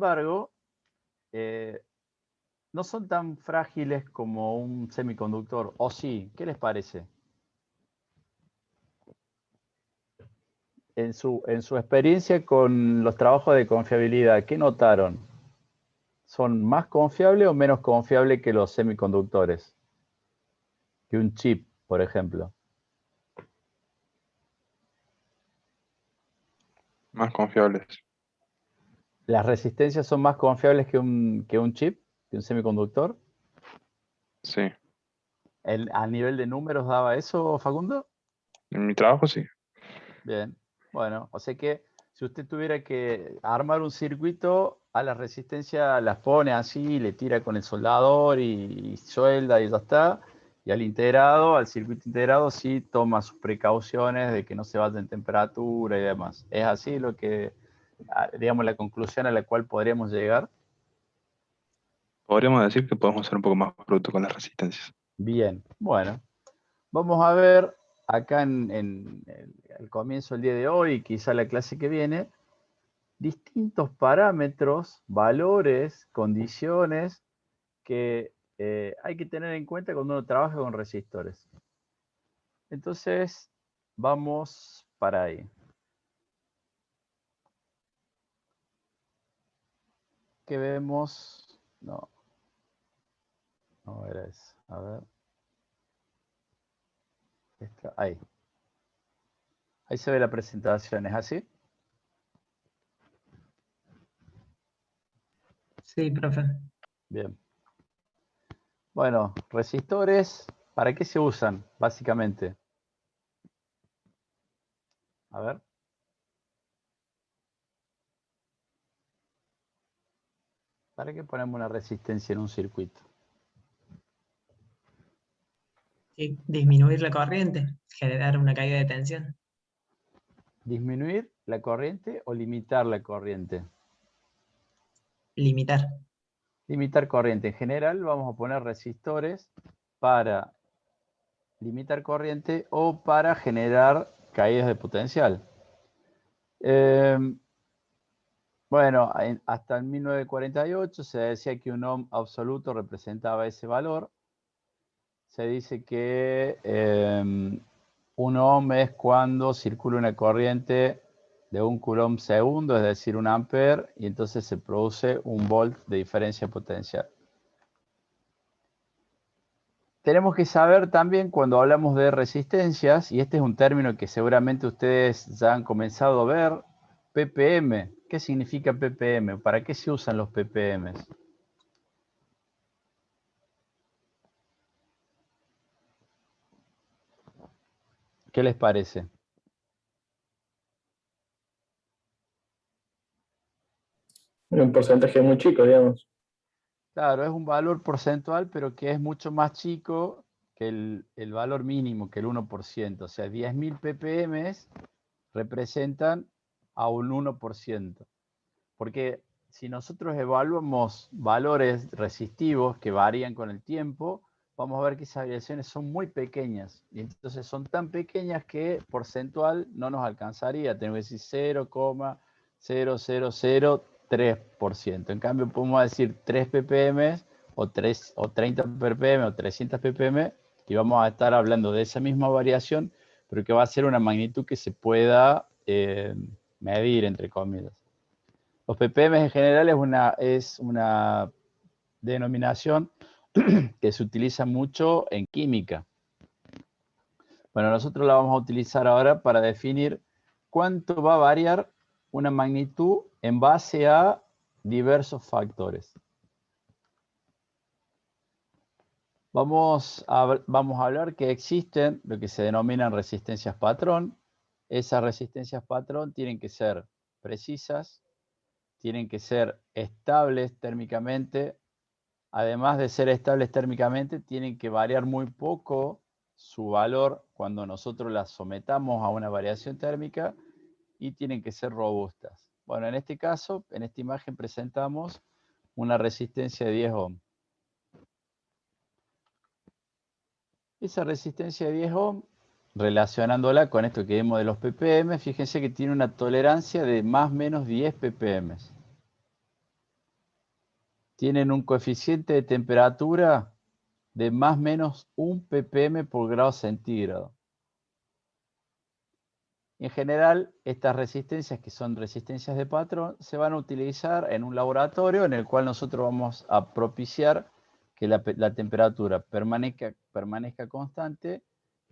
embargo, no son tan frágiles como un semiconductor. ¿O sí? ¿Qué les parece? En su experiencia con los trabajos de confiabilidad, ¿qué notaron? ¿Son más confiables o menos confiables que los semiconductores? Que un chip, por ejemplo. Más confiables. ¿Las resistencias son más confiables que un chip, que un semiconductor? Sí. ¿A nivel de números daba eso, Facundo? En mi trabajo sí. Bien. Bueno, o sea que si usted tuviera que armar un circuito, a la resistencia las pone así, le tira con el soldador y suelda y ya está. Y al integrado, al circuito integrado, sí toma sus precauciones de que no se vaya en temperatura y demás. ¿Es así lo que, digamos, la conclusión a la cual podríamos llegar? Podríamos decir que podemos ser un poco más brutos con las resistencias. Bien, bueno. Vamos a ver acá en el comienzo del día de hoy y quizá la clase que viene, distintos parámetros, valores, condiciones que hay que tener en cuenta cuando uno trabaja con resistores. Entonces, vamos para ahí. ¿Qué vemos? No, no era eso. A ver. Ahí. Ahí se ve la presentación, ¿es así? Sí, profe. Bien. Bueno, resistores, ¿para qué se usan, básicamente? A ver. ¿Para qué ponemos una resistencia en un circuito? Sí, disminuir la corriente, generar una caída de tensión. ¿Disminuir la corriente o limitar la corriente? Limitar. Limitar corriente. En general vamos a poner resistores para limitar corriente o para generar caídas de potencial. Bueno, hasta en 1948 se decía que un ohm absoluto representaba ese valor. Se dice que un ohm es cuando circula una corriente de 1 coulomb segundo, es decir, 1 ampere, y entonces se produce 1 volt de diferencia potencial. Tenemos que saber también cuando hablamos de resistencias, y este es un término que seguramente ustedes ya han comenzado a ver, ppm. ¿Qué significa ppm? ¿Para qué se usan los ppm? ¿Qué les parece? Un porcentaje muy chico, digamos. Claro, es un valor porcentual, pero que es mucho más chico que el valor mínimo, que el 1%. O sea, 10.000 ppm representan a un 1%. Porque si nosotros evaluamos valores resistivos que varían con el tiempo, vamos a ver que esas variaciones son muy pequeñas. Y entonces son tan pequeñas que porcentual no nos alcanzaría. Tenemos que decir 0,0003%. En cambio, podemos decir 3 ppm o 30 ppm o 300 ppm y vamos a estar hablando de esa misma variación, pero que va a ser una magnitud que se pueda medir, entre comillas. Los ppm en general es una denominación que se utiliza mucho en química. Bueno, nosotros la vamos a utilizar ahora para definir cuánto va a variar una magnitud en base a diversos factores. Vamos a hablar que existen lo que se denominan resistencias patrón. Esas resistencias patrón tienen que ser precisas, tienen que ser estables térmicamente. Además de ser estables térmicamente, tienen que variar muy poco su valor cuando nosotros las sometamos a una variación térmica y tienen que ser robustas. Bueno, en este caso, en esta imagen presentamos una resistencia de 10 ohm. Esa resistencia de 10 ohm, relacionándola con esto que vimos de los ppm, fíjense que tiene una tolerancia de más o menos 10 ppm. tienen un coeficiente de temperatura de más o menos 1 ppm por grado centígrado. En general, estas resistencias, que son resistencias de patrón, se van a utilizar en un laboratorio en el cual nosotros vamos a propiciar que la temperatura permanezca constante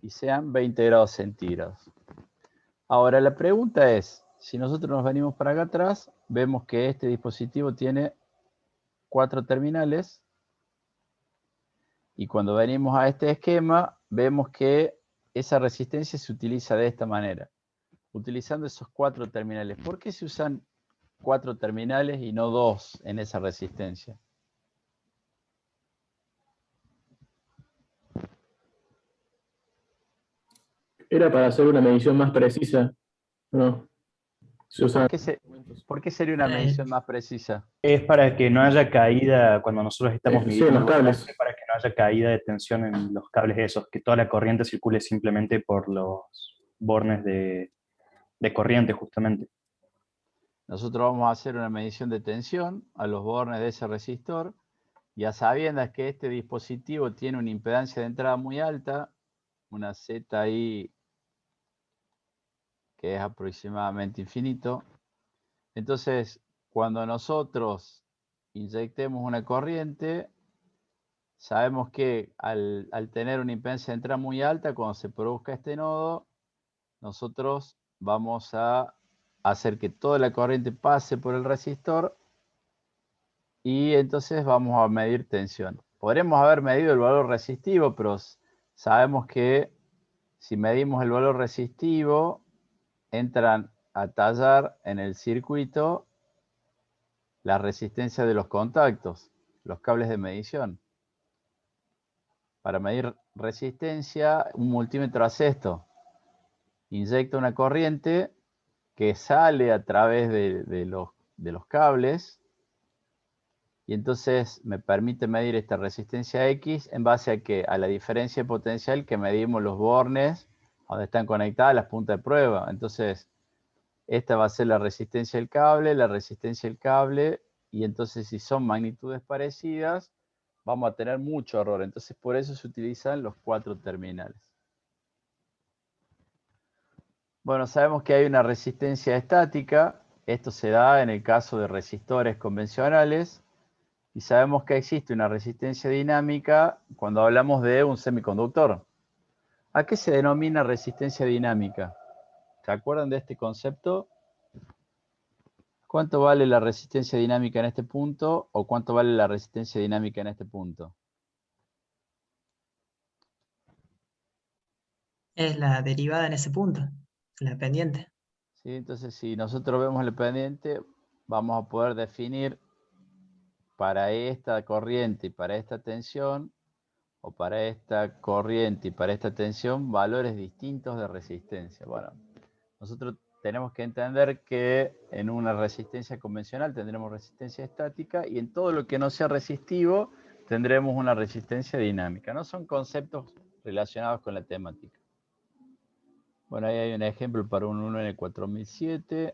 y sean 20 grados centígrados. Ahora, la pregunta es, si nosotros nos venimos para acá atrás, vemos que este dispositivo tiene 4 terminales, y cuando venimos a este esquema, vemos que esa resistencia se utiliza de esta manera, utilizando esos 4 terminales. ¿Por qué se usan 4 terminales y no 2 en esa resistencia? Era para hacer una medición más precisa, ¿no? Se usan ¿Por qué sería una Eh, medición más precisa? Es para que no haya caída, cuando nosotros estamos sí, midiendo en el los cables. voltaje, para que no haya caída de tensión en los cables esos, que toda la corriente circule simplemente por los bornes de corriente, justamente. Nosotros vamos a hacer una medición de tensión a los bornes de ese resistor, y a sabiendas que este dispositivo tiene una impedancia de entrada muy alta, una ZI que es aproximadamente infinito. Entonces, cuando nosotros inyectemos una corriente, sabemos que al tener una impedancia de entrada muy alta, cuando se produzca este nodo, nosotros vamos a hacer que toda la corriente pase por el resistor, y entonces vamos a medir tensión. Podremos haber medido el valor resistivo, pero sabemos que si medimos el valor resistivo, entran a tallar en el circuito la resistencia de los contactos, los cables de medición. Para medir resistencia, un multímetro hace esto: inyecta una corriente que sale a través de los cables, y entonces me permite medir esta resistencia X en base a que a la diferencia de potencial que medimos los bornes donde están conectadas las puntas de prueba. Entonces, esta va a ser la resistencia del cable, y entonces si son magnitudes parecidas, vamos a tener mucho error. Entonces, por eso se utilizan los 4 terminales. Bueno, sabemos que hay una resistencia estática. Esto se da en el caso de resistores convencionales. Y sabemos que existe una resistencia dinámica cuando hablamos de un semiconductor. ¿A qué se denomina resistencia dinámica? ¿Se acuerdan de este concepto? ¿Cuánto vale la resistencia dinámica en este punto o cuánto vale la resistencia dinámica en este punto? es la derivada en ese punto, la pendiente. ¿Sí? Entonces, si nosotros vemos el pendiente, vamos a poder definir para esta corriente y para esta tensión, o para esta corriente y para esta tensión, valores distintos de resistencia. Bueno, nosotros tenemos que entender que en una resistencia convencional tendremos resistencia estática, y en todo lo que no sea resistivo tendremos una resistencia dinámica. No son conceptos relacionados con la temática. Bueno, ahí hay un ejemplo para un 1N4007.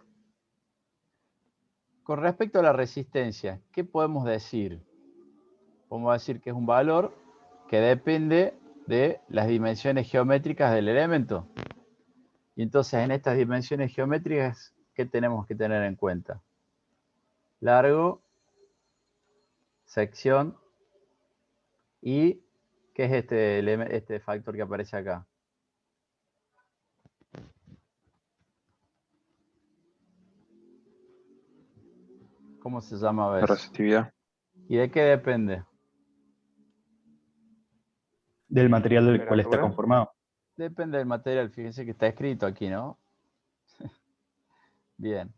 Con respecto a la resistencia, ¿qué podemos decir? Podemos decir que es un valor que depende de las dimensiones geométricas del elemento. Y entonces, en estas dimensiones geométricas, ¿qué tenemos que tener en cuenta? Largo, sección, y ¿qué es este factor que aparece acá? ¿Cómo se llama La eso? resistividad. ¿Y de qué depende? Del material del cual está ¿Temperatura? conformado. Depende del material. Fíjense que está escrito aquí, ¿no? Bien.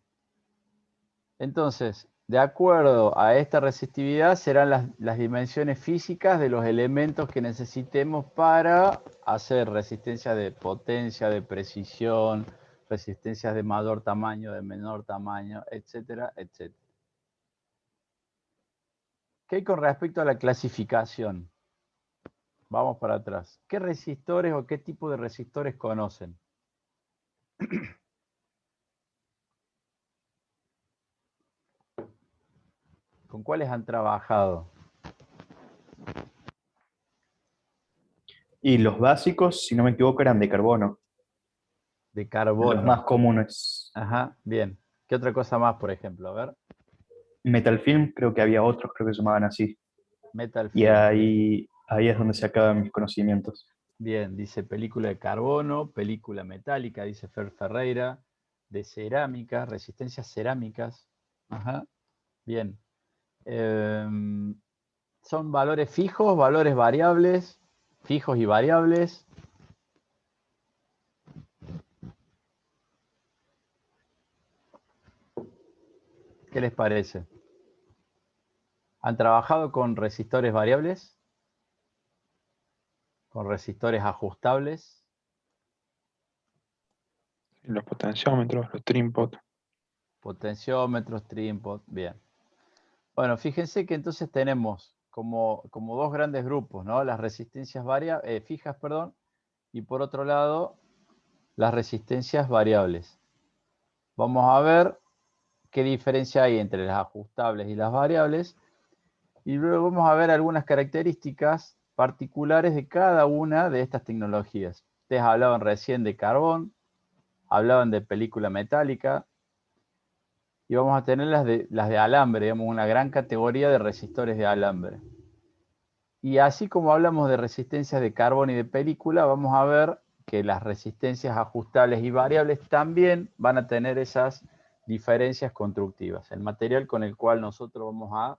Entonces, de acuerdo a esta resistividad, serán las dimensiones físicas de los elementos que necesitemos para hacer resistencia de potencia, de precisión, resistencias de mayor tamaño, de menor tamaño, etcétera, etcétera. ¿Qué hay con respecto a la clasificación? Vamos para atrás. ¿Qué resistores o qué tipo de resistores conocen? ¿Con cuáles han trabajado? Y los básicos, si no me equivoco, eran de carbono, De los carbono. más comunes. Ajá, bien. ¿Qué otra cosa más, por ejemplo? A ver, Metal Film, creo que había otros, creo que se llamaban así. metal Y film. ahí es donde se acaban mis conocimientos. Bien, dice película de carbono, película metálica, dice Fer Ferreira, de cerámica, resistencias cerámicas. Ajá, bien. Son valores fijos, valores variables, fijos y variables. ¿Qué les parece? ¿Han trabajado con resistores variables? ¿Con resistores ajustables? Y los potenciómetros, los trim-pot. Potenciómetros, trímpod, bien. Bueno, fíjense que entonces tenemos como dos grandes grupos, ¿no? Las resistencias fijas, perdón, y por otro lado, las resistencias variables. Vamos a ver qué diferencia hay entre las ajustables y las variables, y luego vamos a ver algunas características particulares de cada una de estas tecnologías. Ustedes hablaban recién de carbón, hablaban de película metálica, y vamos a tener las de alambre, digamos, una gran categoría de resistores de alambre. Y así como hablamos de resistencias de carbón y de película, vamos a ver que las resistencias ajustables y variables también van a tener esas diferencias constructivas. El material con el cual nosotros vamos a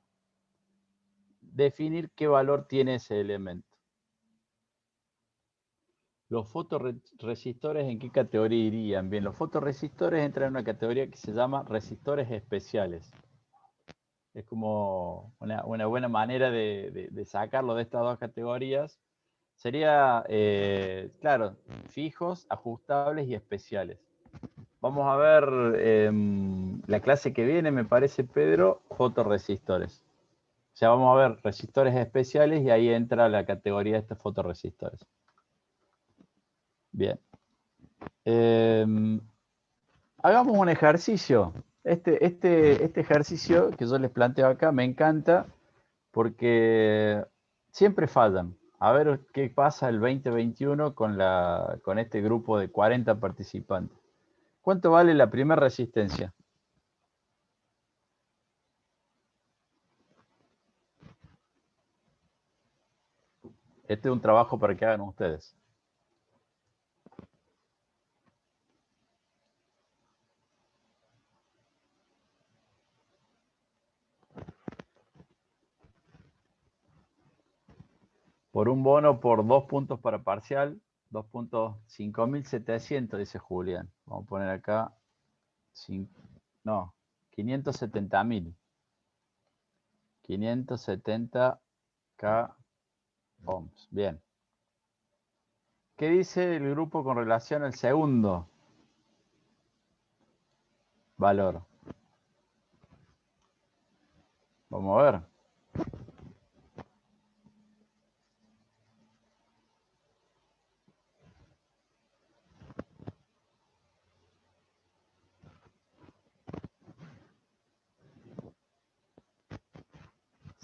definir qué valor tiene ese elemento. ¿Los fotorresistores en qué categoría irían? Bien, los fotorresistores entran en una categoría que se llama resistores especiales. Es como una buena manera de sacarlo de estas dos categorías. Sería, claro, fijos, ajustables y especiales. Vamos a ver la clase que viene, me parece, Pedro, fotorresistores. O sea, vamos a ver resistores especiales y ahí entra la categoría de estos fotorresistores. Bien. Hagamos un ejercicio. Este ejercicio que yo les planteo acá me encanta porque siempre fallan. A ver qué pasa el 2021 con este grupo de 40 participantes. ¿Cuánto vale la primera resistencia? Este es un trabajo para que hagan ustedes. Por un bono por 2 puntos para parcial, 2 puntos, 5.700, dice Julián. Vamos a poner acá, 570.000. 570K ohms. Bien. ¿Qué dice el grupo con relación al segundo valor? Vamos a ver.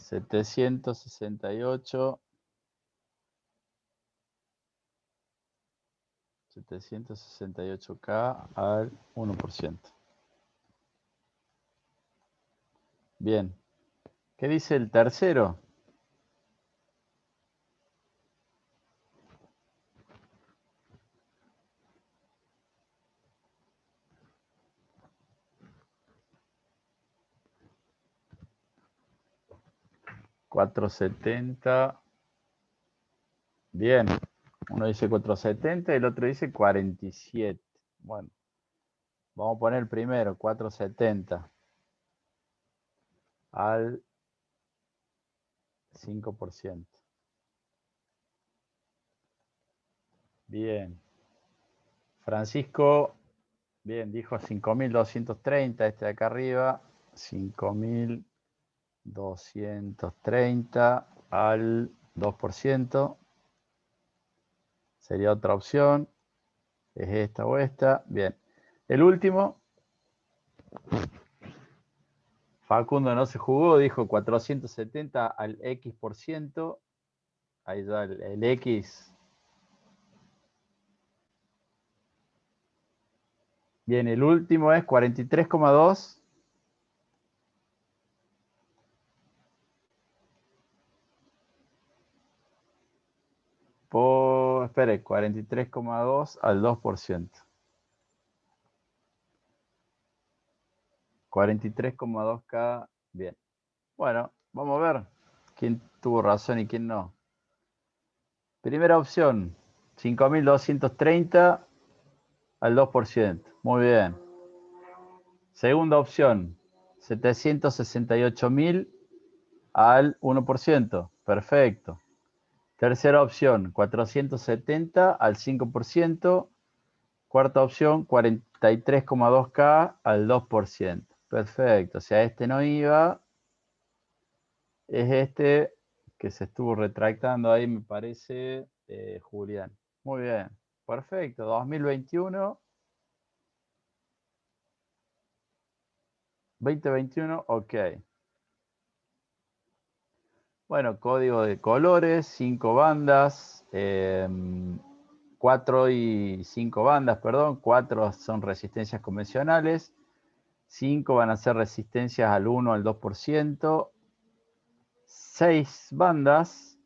$768 K al 1%. Bien. ¿Qué dice el tercero? $470. Bien. Uno dice 470 y el otro dice 47. Bueno, vamos a poner el primero, 470 al 5%. Bien. Francisco, bien, dijo 5.230, este de acá arriba, 5.230 al 2%. Sería otra opción. Es esta o esta. Bien. El último. Facundo no se jugó, dijo 470 al X%. Ahí ya el X. Bien, el último es 43,2. Espere, 43,2 al 2%. 43,2K. Bien. Bueno, vamos a ver quién tuvo razón y quién no. Primera opción, 5.230 al 2%. Muy bien. Segunda opción, 768.000 al 1%. Perfecto. Tercera opción, 470 al 5%. Cuarta opción, 43,2K al 2%. Perfecto. O sea, este no iba. Es este que se estuvo retractando ahí, me parece, Julián. Muy bien. Perfecto. 2021. 2021, ok. Bueno, código de colores, 5 bandas, 4 y 5 bandas, perdón, 4 son resistencias convencionales, 5 van a ser resistencias al 1 al 2%, 6 bandas,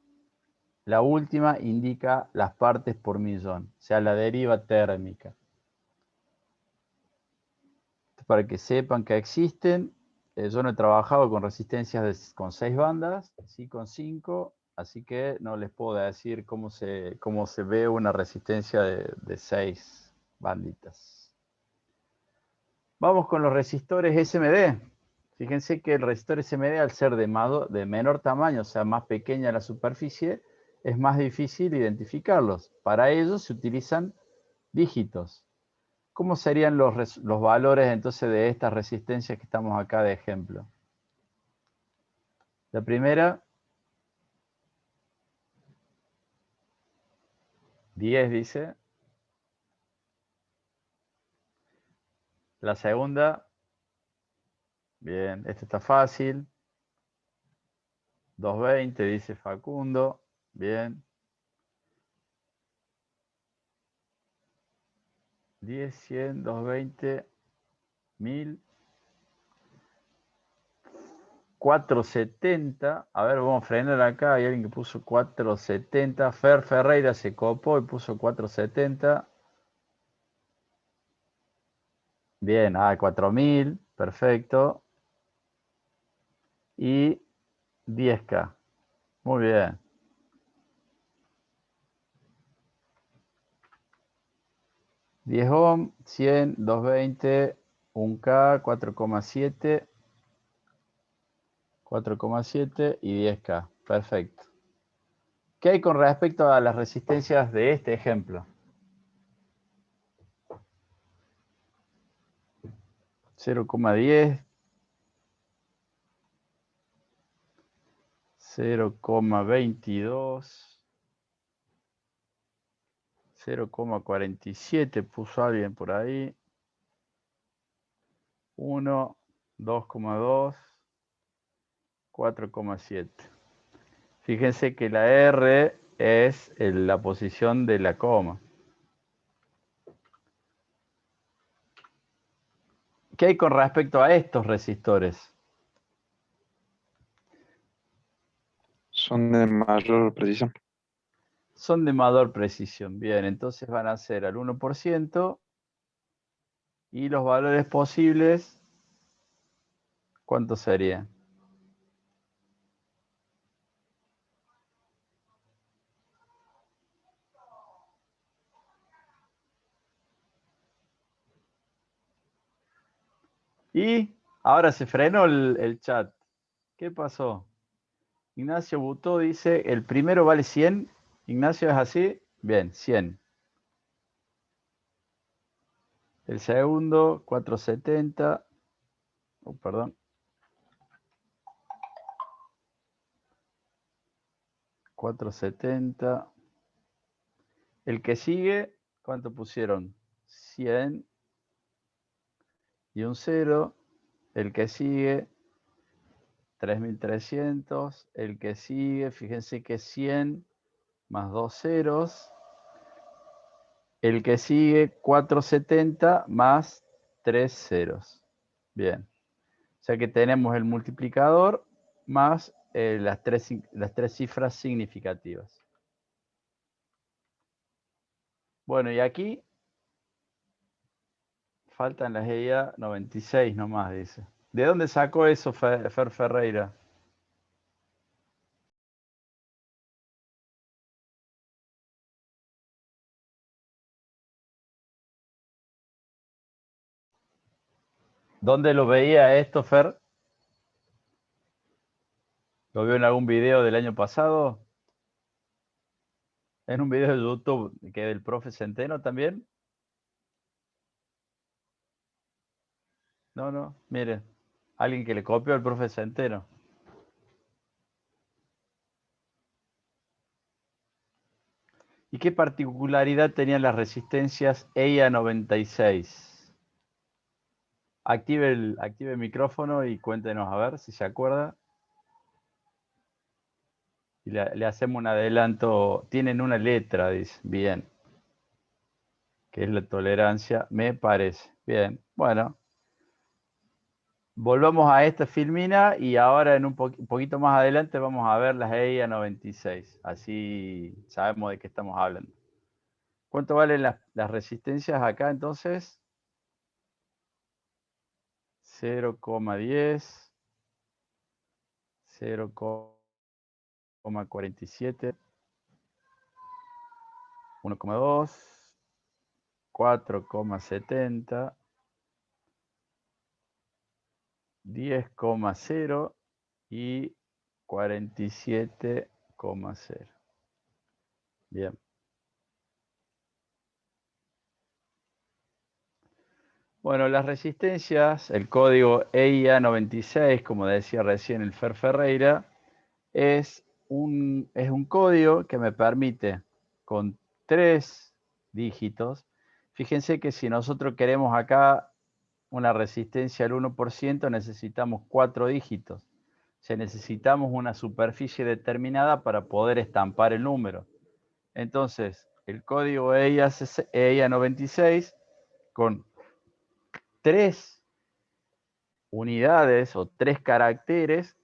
la última indica las partes por millón, o sea, la deriva térmica. Para que sepan que existen. Yo no he trabajado con resistencias con 6 bandas, sí con 5, así que no les puedo decir cómo se ve una resistencia de 6 banditas. Vamos con los resistores SMD. Fíjense que el resistor SMD, al ser de menor tamaño, o sea, más pequeña la superficie, es más difícil identificarlos. Para ello se utilizan dígitos. ¿Cómo serían los valores entonces de estas resistencias que estamos acá de ejemplo? La primera, 10 dice. La segunda, bien, esta está fácil. 220 dice Facundo, bien. 10, 100, 220, 1000. 470, a ver, vamos a frenar acá, hay alguien que puso 470, Ferreira se copó y puso 470. Bien, 4000, perfecto. Y 10K, muy bien. 10 ohm, 100, 220, 1K, 4,7, 4,7 y 10K, perfecto. ¿Qué hay con respecto a las resistencias de este ejemplo? 0,10, 0,22, 0,47 puso alguien por ahí, 1, 2,2, 4,7. Fíjense que la R es la posición de la coma. ¿Qué hay con respecto a estos resistores? Son de mayor precisión. Son de mayor precisión. Bien, entonces van a ser al 1% y los valores posibles, ¿cuántos serían? Y ahora se frenó el chat. ¿Qué pasó? Ignacio Butó dice, el primero vale 100. Ignacio, ¿es así? Bien, 100. El segundo, 470. Oh, perdón. 470. El que sigue, ¿cuánto pusieron? 100 y un 0. El que sigue, 3.300. El que sigue, fíjense que es 100 más 2 ceros. El que sigue, 470 más 3 ceros. Bien. O sea que tenemos el multiplicador más las tres cifras significativas. Bueno, y aquí faltan las EIA 96 nomás, dice. ¿De dónde sacó eso Fer Ferreira? ¿Dónde lo veía esto, Fer? ¿Lo vio en algún video del año pasado? ¿En un video de YouTube que del profe Centeno también? No, mire. Alguien que le copió al profe Centeno. ¿Y qué particularidad tenían las resistencias EIA 96? Active el micrófono y cuéntenos a ver si se acuerda. Y le hacemos un adelanto. Tienen una letra, dice. Bien. Que es la tolerancia, me parece. Bien, bueno. Volvamos a esta filmina y ahora en un poquito más adelante vamos a ver las EIA 96. Así sabemos de qué estamos hablando. ¿Cuánto valen las resistencias acá entonces? 0,10, 0,47, 1,2, 4,70, 10,0 y 47,0. Bien. Bueno, las resistencias, el código EIA 96, como decía recién el Fer Ferreira, es un código que me permite con 3 dígitos. Fíjense que si nosotros queremos acá una resistencia al 1%, necesitamos 4 dígitos. O sea, necesitamos una superficie determinada para poder estampar el número. Entonces, el código EIA 96 con 3 unidades o 3 caracteres,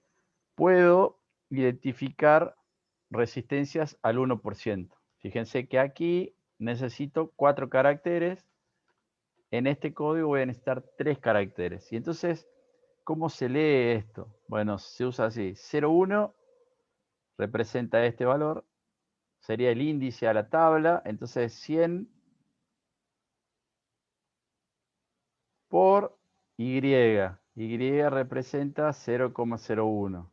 puedo identificar resistencias al 1%. Fíjense que aquí necesito 4 caracteres. En este código voy a necesitar 3 caracteres. Y entonces, ¿cómo se lee esto? Bueno, se usa así. 0,1 representa este valor. Sería el índice a la tabla. Entonces, 100 por Y. Y representa 0,01.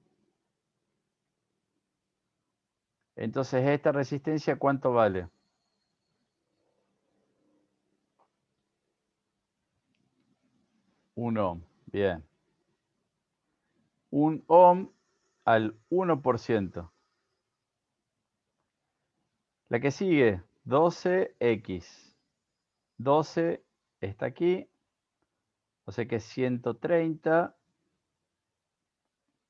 Entonces, ¿esta resistencia cuánto vale? 1 ohm. Bien. 1 ohm al 1%. La que sigue, 12x. 12 está aquí. O sea que es 130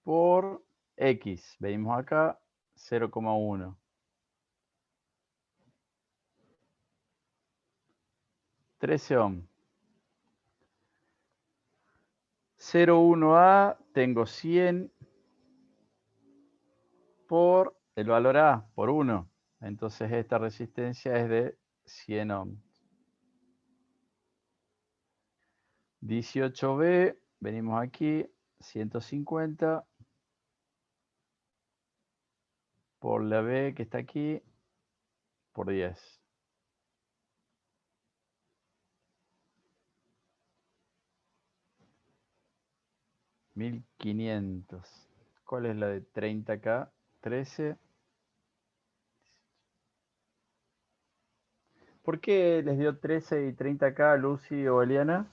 por x. Venimos acá, 0,1. 13 ohm. 0,1A, tengo 100 por el valor A, por 1. Entonces esta resistencia es de 100 ohms. 18B, venimos aquí, 150 por la B que está aquí, por 10. 1500. ¿Cuál es la de 30K? 13. ¿Por qué les dio 13 y 30K a Lucy o Eliana?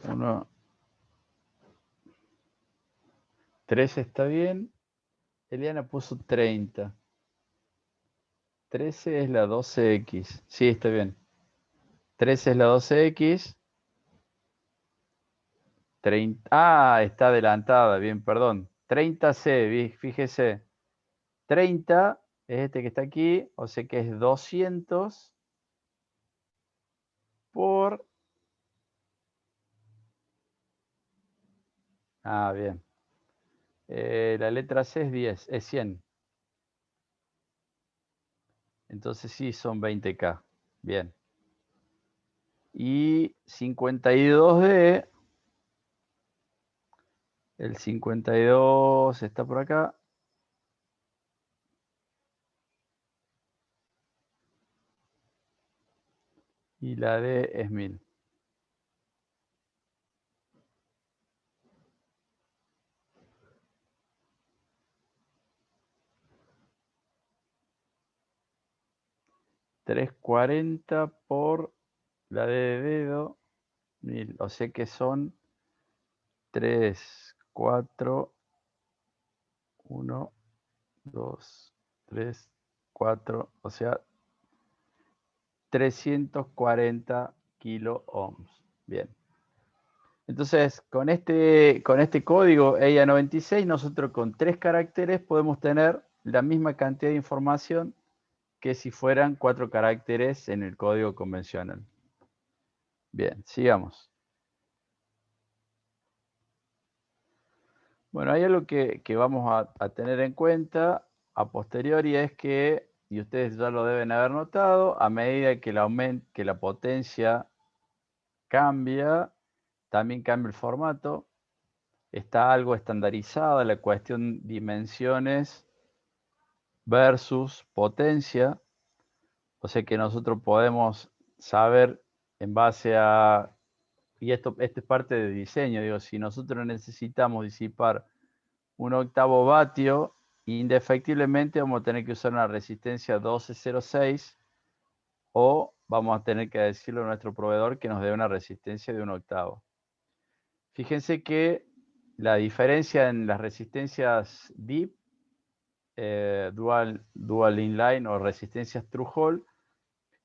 Uno. 13 está bien. Eliana puso 30. 13 es la 12X. Sí, está bien. 3 es la 12X. 30, está adelantada, bien, perdón. 30C, fíjese. 30 es este que está aquí, o sea que es 200 por... Ah, bien. La letra C es 10, es 100. Entonces sí, son 20K. Bien. Y 52D, el 52 está por acá. Y la D es 1000. $340 por la D de dedo, 1000. O sea que son 3, 4, 1, 2, 3, 4, o sea, 340 kilo ohms. Bien. Entonces, con este código EIA96, nosotros con 3 caracteres podemos tener la misma cantidad de información que si fueran 4 caracteres en el código convencional. Bien, sigamos. Bueno, hay algo que vamos a tener en cuenta a posteriori es que, y ustedes ya lo deben haber notado, a medida que la potencia cambia, también cambia el formato. Está algo estandarizada la cuestión dimensiones versus potencia. O sea que nosotros podemos saber en base a, y esto es parte de diseño, digo, si nosotros necesitamos disipar 1/8 vatio, indefectiblemente vamos a tener que usar una resistencia 1206 o vamos a tener que decirle a nuestro proveedor que nos dé una resistencia de 1/8. Fíjense que la diferencia en las resistencias DIP, dual inline o resistencias through hole,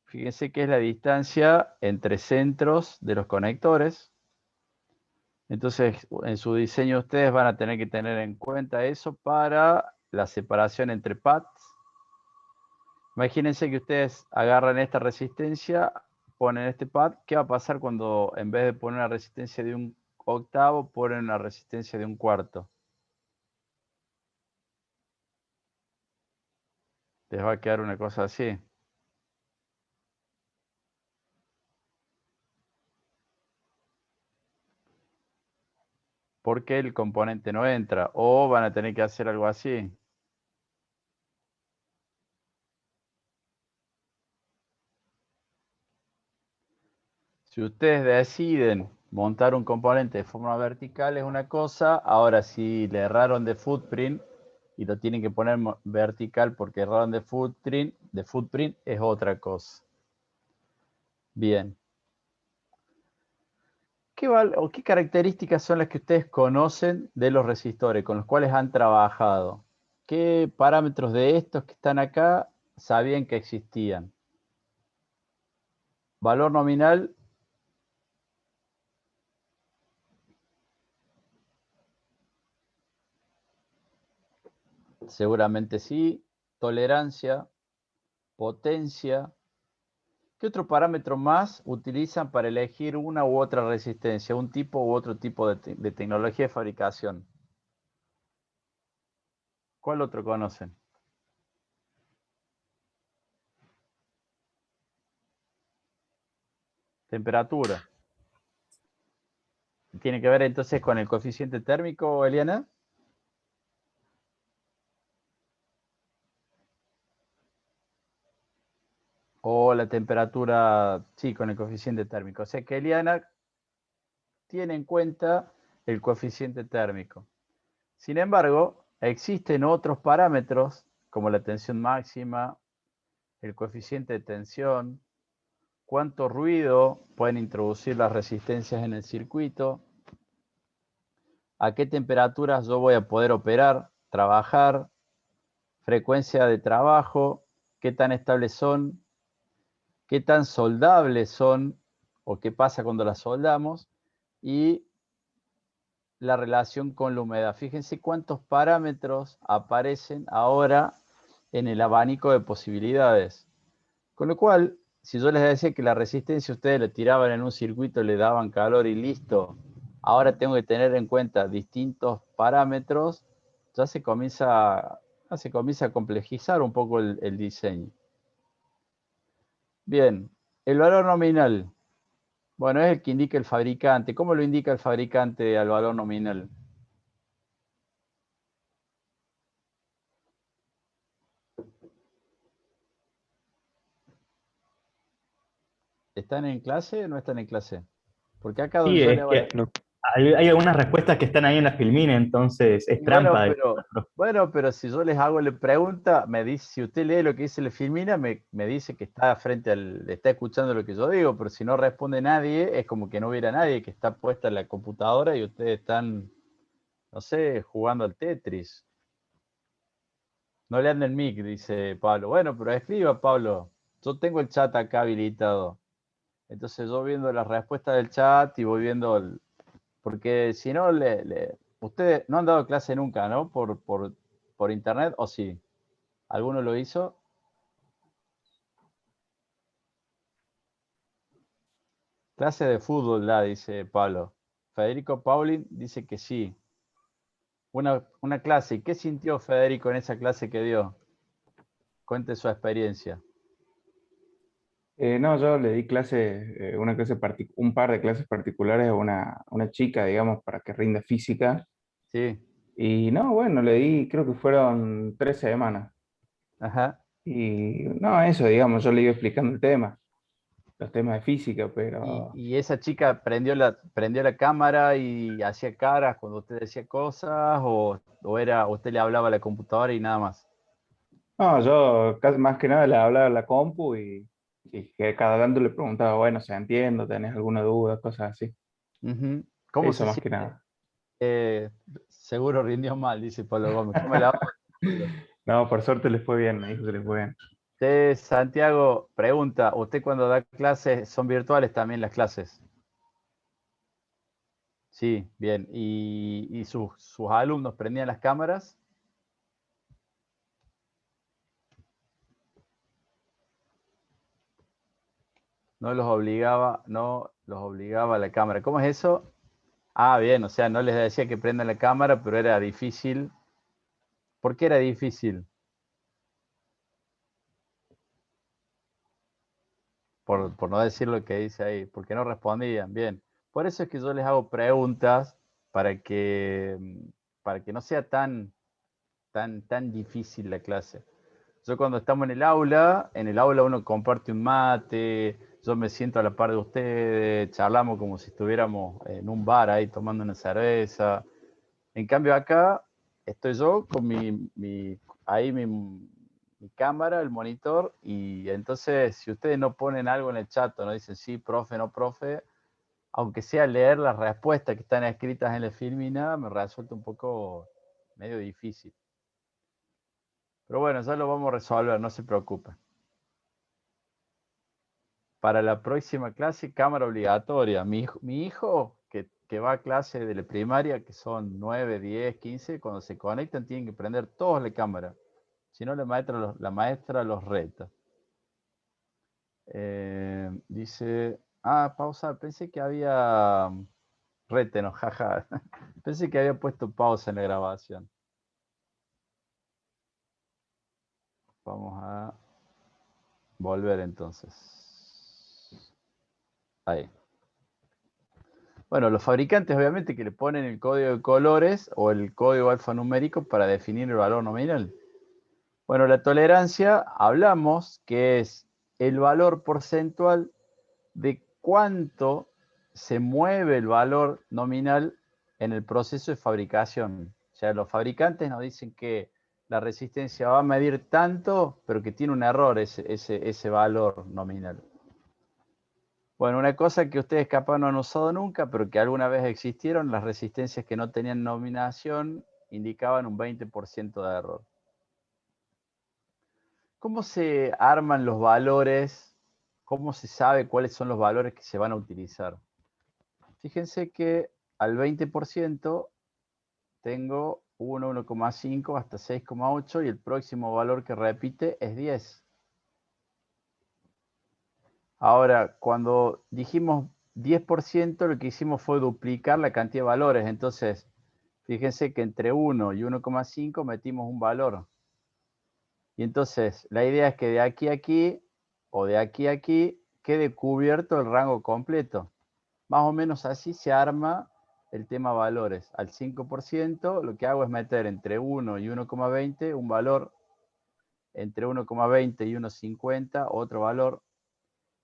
fíjense que es la distancia entre centros de los conectores. Entonces, en su diseño ustedes van a tener que tener en cuenta eso para la separación entre pads. Imagínense que ustedes agarran esta resistencia, ponen este pad. ¿Qué va a pasar cuando en vez de poner una resistencia de 1/8, ponen una resistencia de 1/4? Les va a quedar una cosa así. Porque el componente no entra. O van a tener que hacer algo así. Si ustedes deciden montar un componente de forma vertical es una cosa. Ahora, si le erraron de footprint y lo tienen que poner vertical porque erraron de footprint es otra cosa. Bien. ¿Qué características son las que ustedes conocen de los resistores con los cuales han trabajado? ¿Qué parámetros de estos que están acá sabían que existían? Valor nominal. Seguramente sí. Tolerancia, potencia. ¿Qué otro parámetro más utilizan para elegir una u otra resistencia, un tipo u otro tipo de tecnología de fabricación? ¿Cuál otro conocen? Temperatura. ¿Tiene que ver entonces con el coeficiente térmico, Eliana? O la temperatura, sí, con el coeficiente térmico. O sea que Eliana tiene en cuenta el coeficiente térmico. Sin embargo, existen otros parámetros como la tensión máxima, el coeficiente de tensión, cuánto ruido pueden introducir las resistencias en el circuito, a qué temperaturas yo voy a poder operar, trabajar, frecuencia de trabajo, qué tan estables son, qué tan soldables son o qué pasa cuando las soldamos, y la relación con la humedad. Fíjense cuántos parámetros aparecen ahora en el abanico de posibilidades. Con lo cual, si yo les decía que la resistencia ustedes le tiraban en un circuito, le daban calor y listo, ahora tengo que tener en cuenta distintos parámetros, ya se comienza a complejizar un poco el diseño. Bien, el valor nominal. Bueno, es el que indica el fabricante. ¿Cómo lo indica el fabricante al valor nominal? ¿Están en clase o no están en clase? Porque acá Sí, donde yo le es hago que hay algunas respuestas que están ahí en la filmina, entonces es Y trampa. bueno, pero si yo les hago la pregunta, me dice, si usted lee lo que dice la filmina, me dice que está está escuchando lo que yo digo, pero si no responde nadie, es como que no hubiera nadie, que está puesta en la computadora y ustedes están, no sé, jugando al Tetris. No le anda el mic, dice Pablo. Bueno, pero escriba, Pablo. Yo tengo el chat acá habilitado. Entonces yo viendo las respuestas del chat y voy viendo porque si no, ustedes no han dado clase nunca, ¿no? Por internet, ¿o sí? ¿Alguno lo hizo? Clase de fútbol, dice Pablo. Federico Paulin dice que sí. Una clase. ¿Qué sintió Federico en esa clase que dio? Cuente su experiencia. No, yo le di clase, un par de clases particulares a una chica, digamos, para que rinda física. Sí. Y no, bueno, le di, creo que fueron 3 semanas. Ajá. Y no, eso, digamos, yo le iba explicando los temas de física, Y, pero y esa chica prendió la cámara y hacía caras cuando usted decía cosas, o era, usted le hablaba a la computadora y nada más. no, yo más que nada le hablaba a la compu y que cada tanto le preguntaba, bueno, se entiendo, tenés alguna duda, cosas así. Ujú. ¿Cómo Eso se más que siente? nada. Seguro rindió mal, dice Pablo Gómez. ¿Cómo le va, Pablo? No, por suerte les fue bien, me dijo que les fue bien. Santiago, pregunta, ¿usted cuando da clases, son virtuales también las clases? Sí, bien. ¿Y sus alumnos prendían las cámaras? No los obligaba a la cámara. ¿Cómo es eso? Ah, bien, o sea, no les decía que prendan la cámara, pero era difícil. ¿Por qué era difícil? Por no decir lo que dice ahí, porque no respondían. Bien. Por eso es que yo les hago preguntas para que, para que no sea tan difícil la clase. Yo cuando estamos en el aula uno comparte un mate, yo me siento a la par de ustedes, charlamos como si estuviéramos en un bar ahí tomando una cerveza. En cambio acá estoy yo con mi cámara, el monitor, y entonces si ustedes no ponen algo en el chat o no dicen sí, profe, no, profe, aunque sea leer las respuestas que están escritas en la filmina, me resulta un poco medio difícil. Pero bueno, ya lo vamos a resolver, no se preocupen. Para la próxima clase, cámara obligatoria. Mi hijo que va a clase de la primaria, que son 9, 10, 15, cuando se conectan tienen que prender todos la cámara. Si no, la maestra los reta. Dice, pausa, pensé que había rétenos, jaja. Pensé que había puesto pausa en la grabación. Vamos a volver entonces. Ahí. Bueno, los fabricantes obviamente que le ponen el código de colores o el código alfanumérico para definir el valor nominal. Bueno, la tolerancia, hablamos que es el valor porcentual de cuánto se mueve el valor nominal en el proceso de fabricación. O sea, los fabricantes nos dicen que la resistencia va a medir tanto, pero que tiene un error ese valor nominal. Bueno, una cosa que ustedes capaz no han usado nunca, pero que alguna vez existieron, las resistencias que no tenían nominación indicaban un 20% de error. ¿Cómo se arman los valores ¿cómo se sabe cuáles son los valores que se van a utilizar? Fíjense que al 20% tengo 1, 1,5 hasta 6,8 y el próximo valor que repite es 10. Ahora, cuando dijimos 10%, lo que hicimos fue duplicar la cantidad de valores. Entonces, fíjense que entre 1 y 1,5 metimos un valor. Y entonces, la idea es que de aquí a aquí, o de aquí a aquí, quede cubierto el rango completo. Más o menos así se arma el tema valores. Al 5%, lo que hago es meter entre 1 y 1,20 un valor, entre 1,20 y 1,50 otro valor,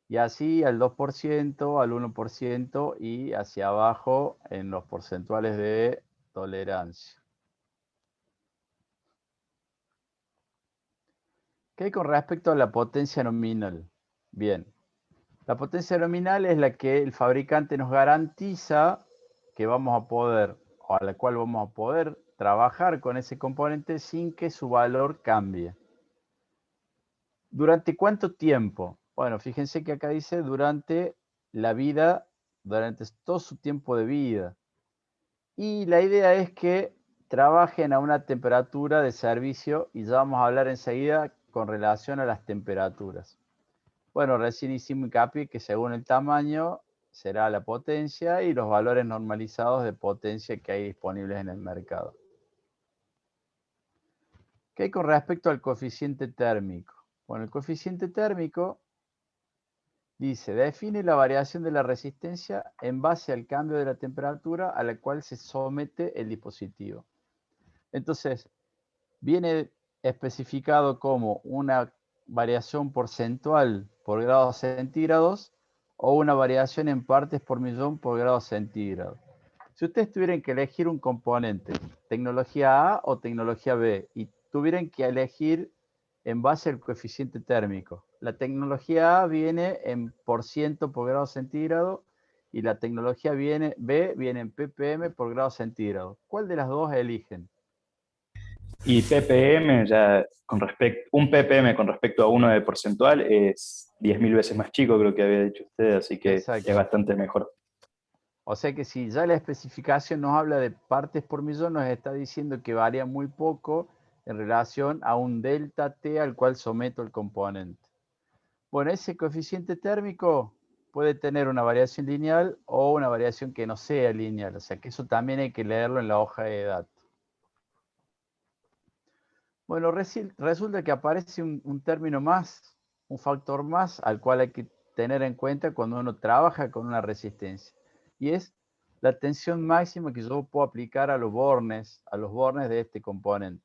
y así al 2%, al 1% y hacia abajo en los porcentuales de tolerancia. ¿Qué hay con respecto a la potencia nominal? Bien, la potencia nominal es la que el fabricante nos garantiza que vamos a poder, o a la cual vamos a poder trabajar con ese componente sin que su valor cambie. ¿Durante cuánto tiempo? Bueno, fíjense que acá dice durante la vida, durante todo su tiempo de vida. Y la idea es que trabajen a una temperatura de servicio y ya vamos a hablar enseguida con relación a las temperaturas. Bueno, recién hicimos hincapié que según el tamaño será la potencia y los valores normalizados de potencia que hay disponibles en el mercado. ¿Qué hay con respecto al coeficiente térmico? Bueno, el coeficiente térmico dice, define la variación de la resistencia en base al cambio de la temperatura a la cual se somete el dispositivo. Entonces, viene especificado como una variación porcentual por grados centígrados o una variación en partes por millón por grados centígrados. Si ustedes tuvieran que elegir un componente, tecnología A o tecnología B, y tuvieran que elegir en base al coeficiente térmico, la tecnología A viene en % por grado centígrado y la tecnología B viene en ppm por grado centígrado. ¿Cuál de las dos eligen? Y ppm, ya un ppm con respecto a uno de porcentual es 10.000 veces más chico, creo que había dicho usted, así que Exacto. es bastante mejor. O sea que si ya la especificación nos habla de partes por millón, nos está diciendo que varía muy poco en relación a un delta T al cual someto el componente. Bueno, ese coeficiente térmico puede tener una variación lineal o una variación que no sea lineal. O sea que eso también hay que leerlo en la hoja de datos. Bueno, resulta que aparece un término más, un factor más al cual hay que tener en cuenta cuando uno trabaja con una resistencia. Y es la tensión máxima que yo puedo aplicar a los bornes de este componente.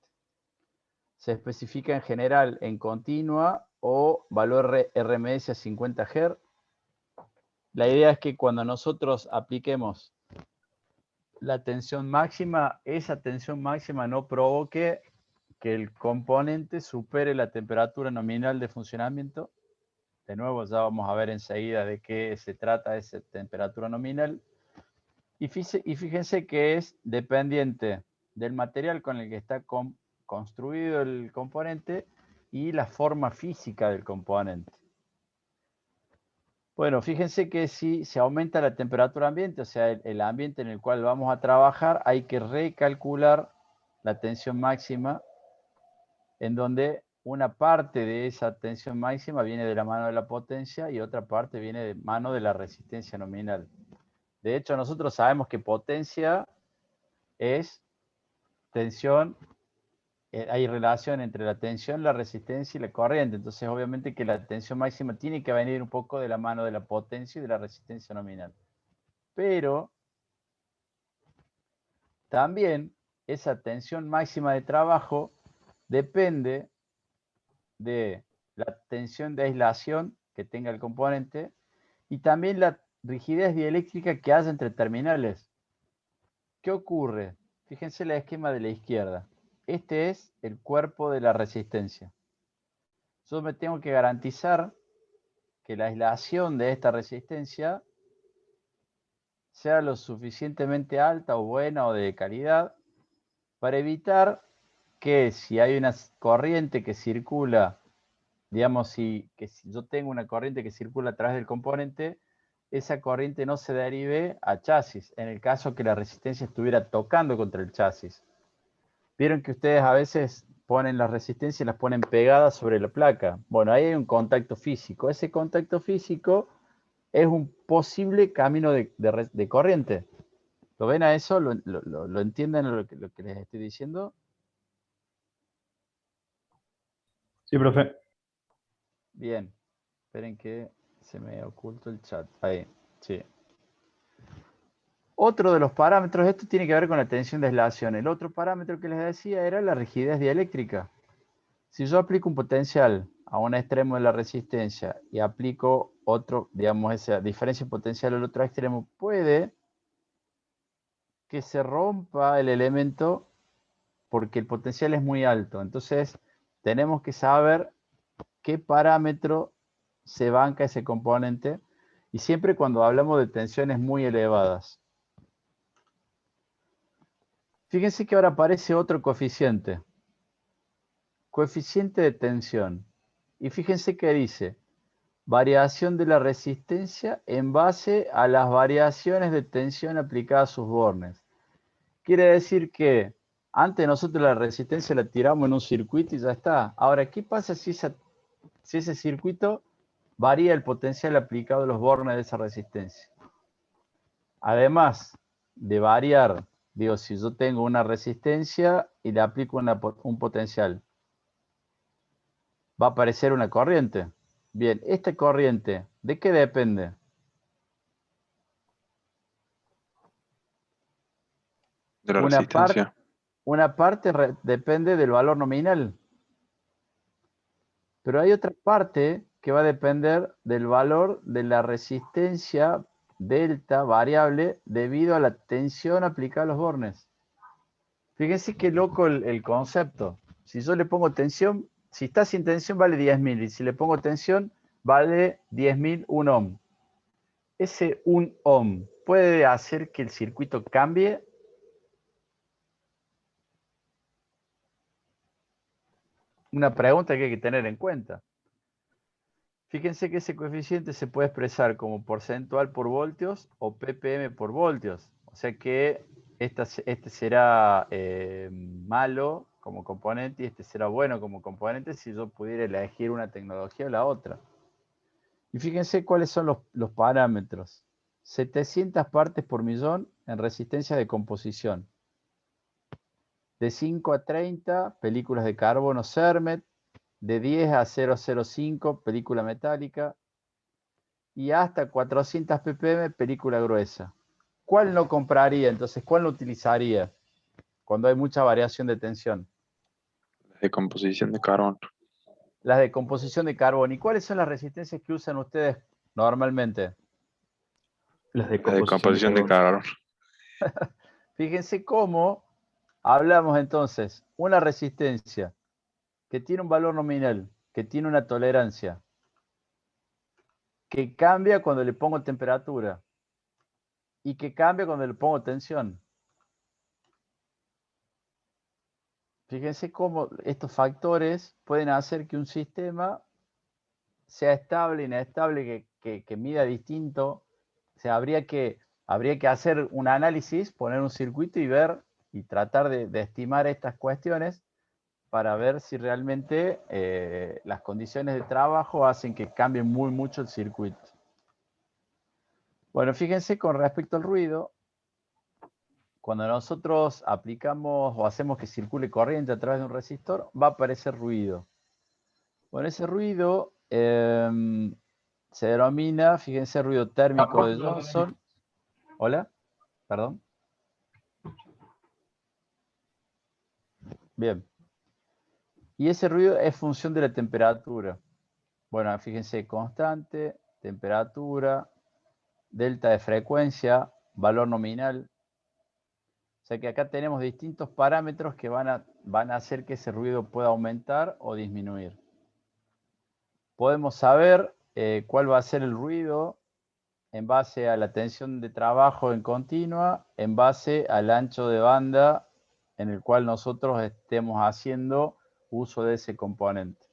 Se especifica en general en continua o valor RMS a 50 Hz. La idea es que cuando nosotros apliquemos la tensión máxima, esa tensión máxima no provoque que el componente supere la temperatura nominal de funcionamiento. De nuevo, ya vamos a ver enseguida de qué se trata esa temperatura nominal. Y fíjense que es dependiente del material con el que está construido el componente y la forma física del componente. Bueno, fíjense que si se aumenta la temperatura ambiente, o sea, el ambiente en el cual vamos a trabajar, hay que recalcular la tensión máxima, en donde una parte de esa tensión máxima viene de la mano de la potencia y otra parte viene de mano de la resistencia nominal. De hecho, nosotros sabemos que potencia es tensión, hay relación entre la tensión, la resistencia y la corriente. Entonces, obviamente que la tensión máxima tiene que venir un poco de la mano de la potencia y de la resistencia nominal. Pero también esa tensión máxima de trabajo depende de la tensión de aislación que tenga el componente y también la rigidez dieléctrica que haya entre terminales. ¿Qué ocurre? Fíjense el esquema de la izquierda. Este es el cuerpo de la resistencia. Yo me tengo que garantizar que la aislación de esta resistencia sea lo suficientemente alta o buena o de calidad para evitar que si hay una corriente que circula digamos, si yo tengo una corriente que circula a través del componente, esa corriente no se derive a chasis, en el caso que la resistencia estuviera tocando contra el chasis. Vieron que ustedes a veces ponen las resistencias y las ponen pegadas sobre la placa. Bueno, ahí hay un contacto físico. Ese contacto físico es un posible camino de corriente. ¿Lo ven a eso? ¿Lo entienden lo que les estoy diciendo? Sí, profe. Bien. Esperen que se me ocultó el chat. Ahí, sí. Otro de los parámetros, esto tiene que ver con la tensión de aislación. El otro parámetro que les decía era la rigidez dieléctrica. Si yo aplico un potencial a un extremo de la resistencia y aplico otro, digamos, esa diferencia potencial al otro extremo, puede que se rompa el elemento porque el potencial es muy alto. Entonces, tenemos que saber qué parámetro se banca ese componente, y siempre cuando hablamos de tensiones muy elevadas. Fíjense que ahora aparece otro coeficiente. Coeficiente de tensión. Y fíjense que dice, variación de la resistencia en base a las variaciones de tensión aplicadas a sus bornes. Quiere decir que antes nosotros la resistencia la tiramos en un circuito y ya está. Ahora, ¿qué pasa si ese circuito varía el potencial aplicado a los bornes de esa resistencia? Además de variar, digo, si yo tengo una resistencia y le aplico un potencial, va a aparecer una corriente. Bien, esta corriente, ¿de qué depende? De la Una resistencia. parte depende del valor nominal, pero hay otra parte que va a depender del valor de la resistencia delta variable debido a la tensión aplicada a los bornes. Fíjense qué loco el concepto. Si yo le pongo tensión, si está sin tensión vale 10.000 y si le pongo tensión vale 10.000 un ohm. Ese 1 ohm puede hacer que el circuito cambie. Una pregunta que hay que tener en cuenta. Fíjense que ese coeficiente se puede expresar como porcentual por voltios o ppm por voltios. O sea que este será malo como componente y este será bueno como componente si yo pudiera elegir una tecnología o la otra. Y fíjense cuáles son los parámetros. 700 partes por millón en resistencia de composición. De 5 a 30, películas de carbono Cermet. De 10 a 0,05, película metálica. Y hasta 400 ppm, película gruesa. ¿Cuál no compraría entonces? ¿Cuál no utilizaría cuando hay mucha variación de tensión? De composición de carbón. Las de composición de carbono. ¿Y cuáles son las resistencias que usan ustedes normalmente? Las de La de composición de carbono. carbón. Fíjense cómo hablamos entonces una resistencia que tiene un valor nominal, que tiene una tolerancia, que cambia cuando le pongo temperatura y que cambia cuando le pongo tensión. Fíjense cómo estos factores pueden hacer que un sistema sea estable, inestable, que mida distinto. O sea, habría que hacer un análisis, poner un circuito y ver y tratar de estimar estas cuestiones para ver si realmente las condiciones de trabajo hacen que cambie mucho el circuito. Bueno, fíjense con respecto al ruido, cuando nosotros aplicamos o hacemos que circule corriente a través de un resistor, va a aparecer ruido. Bueno, ese ruido se denomina, fíjense, ruido térmico de Johnson. Hola, perdón. Bien. Y ese ruido es función de la temperatura. Bueno, fíjense, constante, temperatura, delta de frecuencia, valor nominal. O sea que acá tenemos distintos parámetros que van a hacer que ese ruido pueda aumentar o disminuir. Podemos saber cuál va a ser el ruido en base a la tensión de trabajo en continua, en base al ancho de banda en el cual nosotros estemos haciendo uso de ese componente.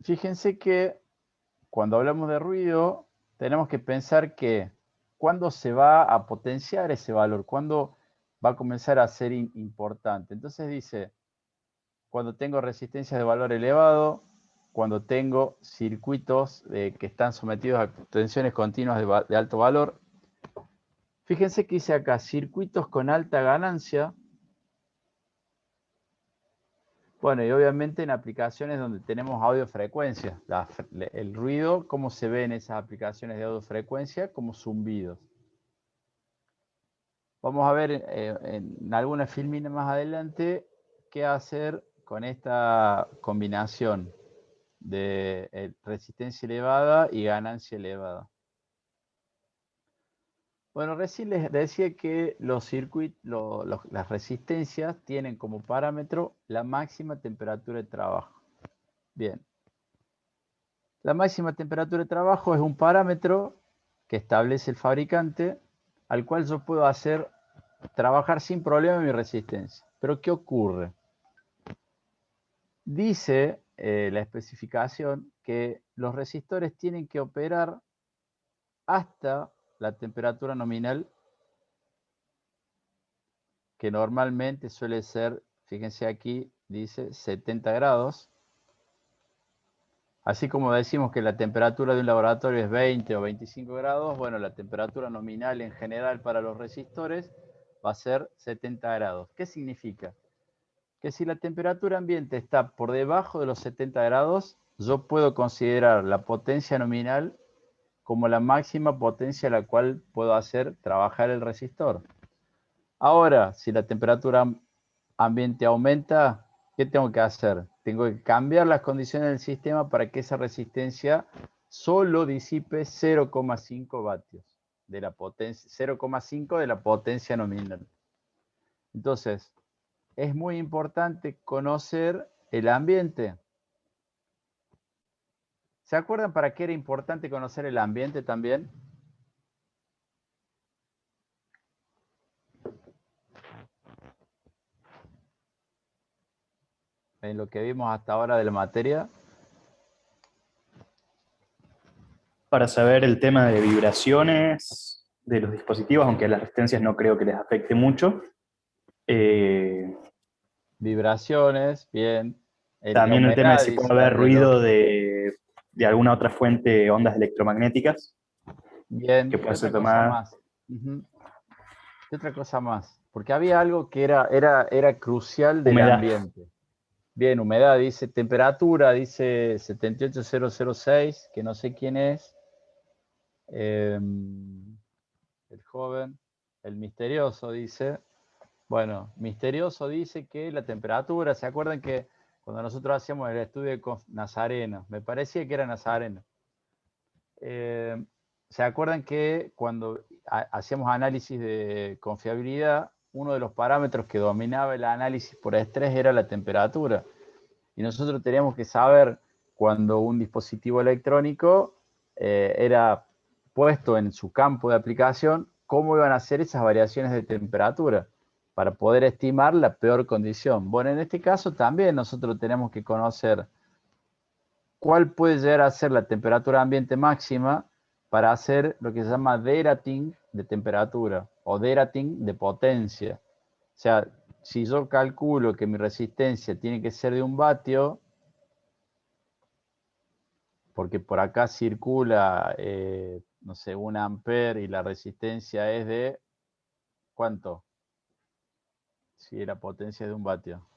Fíjense que cuando hablamos de ruido, tenemos que pensar que cuándo se va a potenciar ese valor, cuándo va a comenzar a ser importante. Entonces dice, cuando tengo resistencias de valor elevado, cuando tengo circuitos que están sometidos a tensiones continuas de alto valor. Fíjense que dice acá, circuitos con alta ganancia. Bueno, y obviamente en aplicaciones donde tenemos audiofrecuencia, el ruido, ¿cómo se ve en esas aplicaciones de audiofrecuencia? Como zumbidos. Vamos a ver en algunas filminas más adelante qué hacer con esta combinación de resistencia elevada y ganancia elevada. Bueno, recién les decía que los circuitos, las resistencias tienen como parámetro la máxima temperatura de trabajo. Bien. La máxima temperatura de trabajo es un parámetro que establece el fabricante al cual yo puedo hacer trabajar sin problema mi resistencia. Pero ¿qué ocurre? Dice la especificación que los resistores tienen que operar hasta la temperatura nominal, que normalmente suele ser, fíjense aquí, dice 70 grados. Así como decimos que la temperatura de un laboratorio es 20 o 25 grados, bueno, la temperatura nominal en general para los resistores va a ser 70 grados. ¿Qué significa? Que si la temperatura ambiente está por debajo de los 70 grados, yo puedo considerar la potencia nominal como la máxima potencia a la cual puedo hacer trabajar el resistor. Ahora, si la temperatura ambiente aumenta, ¿qué tengo que hacer? Tengo que cambiar las condiciones del sistema para que esa resistencia solo disipe 0,5 vatios de la potencia, 0,5 de la potencia nominal. Entonces, es muy importante conocer el ambiente. ¿Se acuerdan para qué era importante conocer el ambiente también? En lo que vimos hasta ahora de la materia. Para saber el tema de vibraciones de los dispositivos, aunque a las resistencias no creo que les afecte mucho. Vibraciones, bien. También el tema de humedad, si puede dice haber el reloj. ruido de alguna otra fuente, ondas electromagnéticas, Bien, que ¿qué puede ser otra cosa tomada. más? ¿Qué otra cosa más? Porque había algo que era crucial del Humedad. ambiente. Bien, humedad, dice temperatura, dice 78006, que no sé quién es. El joven, el misterioso dice. Bueno, misterioso dice que la temperatura, ¿se acuerdan que cuando nosotros hacíamos el estudio con Nazareno, me parecía que era Nazareno? ¿Se acuerdan que cuando hacíamos análisis de confiabilidad, uno de los parámetros que dominaba el análisis por estrés era la temperatura? Y nosotros teníamos que saber cuando un dispositivo electrónico era puesto en su campo de aplicación, cómo iban a ser esas variaciones de temperatura para poder estimar la peor condición. Bueno, en este caso también nosotros tenemos que conocer cuál puede llegar a ser la temperatura ambiente máxima para hacer lo que se llama derating de temperatura o derating de potencia. O sea, si yo calculo que mi resistencia tiene que ser de 1 vatio, porque por acá circula, no sé, 1 ampere y la resistencia es de, ¿cuánto? Si la potencia es de 1 vatio.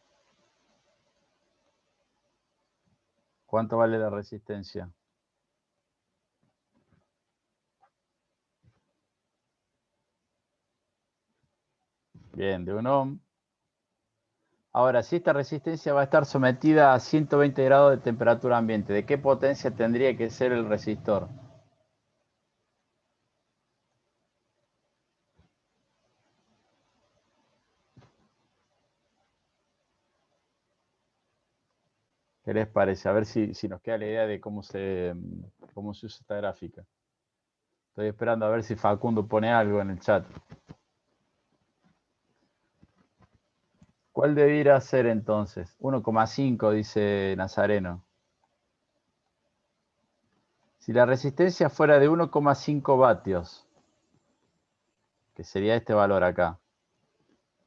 ¿Cuánto vale la resistencia? Bien, de 1 ohm. Ahora, si esta resistencia va a estar sometida a 120 grados de temperatura ambiente, ¿de qué potencia tendría que ser el resistor? ¿Qué les parece? A ver si nos queda la idea de cómo se usa esta gráfica. Estoy esperando a ver si Facundo pone algo en el chat. ¿Cuál debiera ser entonces? 1,5 dice Nazareno. Si la resistencia fuera de 1,5 vatios, que sería este valor acá,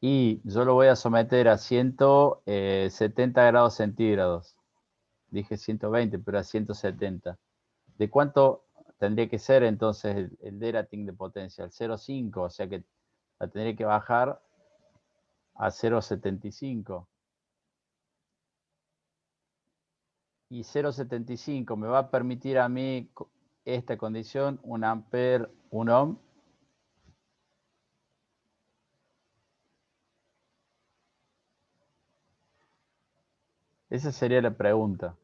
y yo lo voy a someter a 170 grados centígrados, dije 120, pero a 170, ¿de cuánto tendría que ser entonces el derating de potencia? El 0,5, o sea que la tendría que bajar a 0,75. Y 0,75 me va a permitir a mí esta condición, 1 ampere, 1 ohm. Esa sería la pregunta.